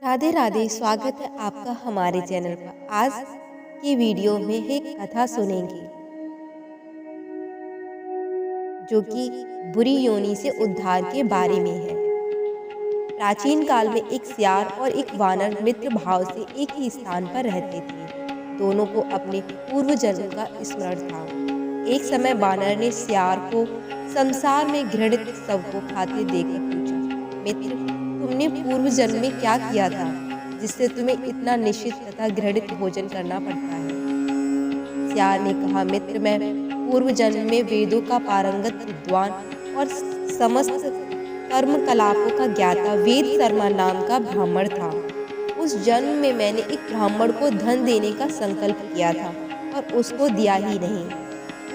राधे राधे। स्वागत है आपका हमारे चैनल पर। आज की वीडियो में एक कथा सुनेंगे जो कि बुरी योनि से उद्धार के बारे में है। प्राचीन काल में एक सियार और एक वानर मित्र भाव से एक ही स्थान पर रहते थे। दोनों को अपने पूर्व जन्म का स्मरण था। एक समय वानर ने सियार को संसार में घृणित शव को खाते देखकर पूछा, मित्र, तुमने पूर्व जन्म में क्या किया था जिससे तुम्हें इतना निश्चित तथा घृणित भोजन करना पड़ता है? सियार ने कहा, मित्र, मैं पूर्व जन्म में वेदों का पारंगत विद्वान और समस्त कर्म कलापों का ज्ञाता वेद शर्मा नाम का ब्राह्मण था। उस जन्म में मैंने एक ब्राह्मण को धन देने का संकल्प किया था और उसको दिया ही नहीं।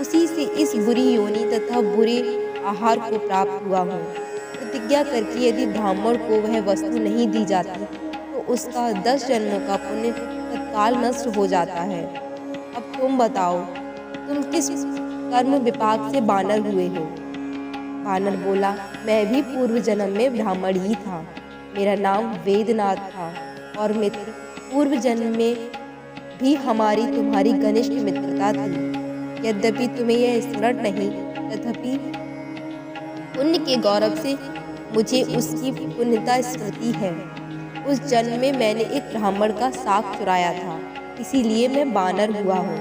उसी से इस बुरी योनि तथा बुरे आहार को प्राप्त हुआ हूँ। प्रतिज्ञा करके यदि ब्राह्मण को वह वस्तु नहीं दी जाती तो उसका 10 जन्मों का पुण्य तत्काल नष्ट हो जाता है। अब तुम बताओ, तुम किस कर्म विपाक से बानर हुए हो? बानर बोला, मैं भी पूर्व जन्म में ब्राह्मण ही था। मेरा नाम वेदनाथ था और मित्र, पूर्व जन्म में भी हमारी तुम्हारी घनिष्ठ मित्रता थी। यद्यपि तुम्हें यह स्मरण नहीं, तथापि पुण्य के गौरव से मुझे उसकी पुण्यता स्मृति है। उस जन्म में मैंने एक ब्राह्मण का साग चुराया था, इसीलिए मैं बानर हुआ हूँ।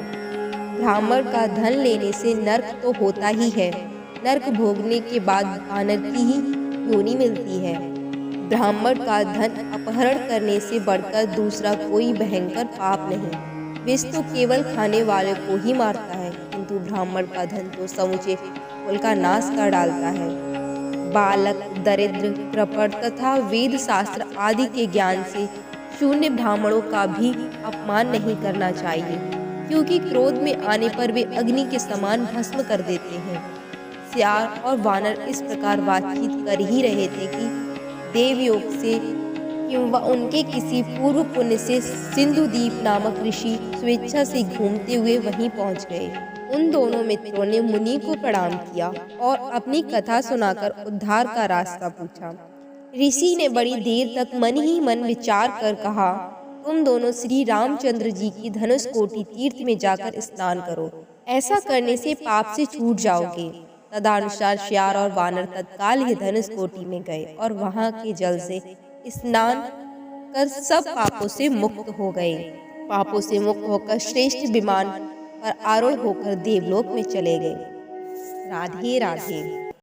ब्राह्मण का धन लेने से नर्क तो होता ही है, नर्क भोगने के बाद बानर की ही योनि मिलती है। ब्राह्मण का धन अपहरण करने से बढ़कर दूसरा कोई भयंकर पाप नहीं। विष तो केवल खाने वाले को ही मारता है, किंतु ब्राह्मण का धन तो समूचे कुल का नाश कर डालता है। बालक, दरिद्र, कृपण तथा वेद शास्त्र आदि के ज्ञान से शून्य ब्राह्मणों का भी अपमान नहीं करना चाहिए, क्योंकि क्रोध में आने पर वे अग्नि के समान भस्म कर देते हैं। सियार और वानर इस प्रकार बातचीत कर ही रहे थे कि देवयोग से किंवा उनके किसी पूर्व पुण्य से सिंधुदीप नामक ऋषि स्वेच्छा से घूमते हुए वहीं पहुंच गए। उन दोनों मित्रों ने मुनि को प्रणाम किया और अपनी कथा सुनाकर उद्धार का रास्ता पूछा। ऋषि ने बड़ी देर तक मन ही मन विचार कर कहा, तुम दोनों श्री रामचंद्र जी की धनुष कोटि तीर्थ में जाकर स्नान करो। ऐसा करने से पाप से छूट जाओगे। तदनुसार सियार और वानर तत्काल ही धनुष कोटि में गए और वहां के जल से स्नान कर सब पापों से मुक्त हो गए। पापों से मुक्त होकर श्रेष्ठ विमान पर आरूढ़ होकर देवलोक में चले गए। राधे राधे।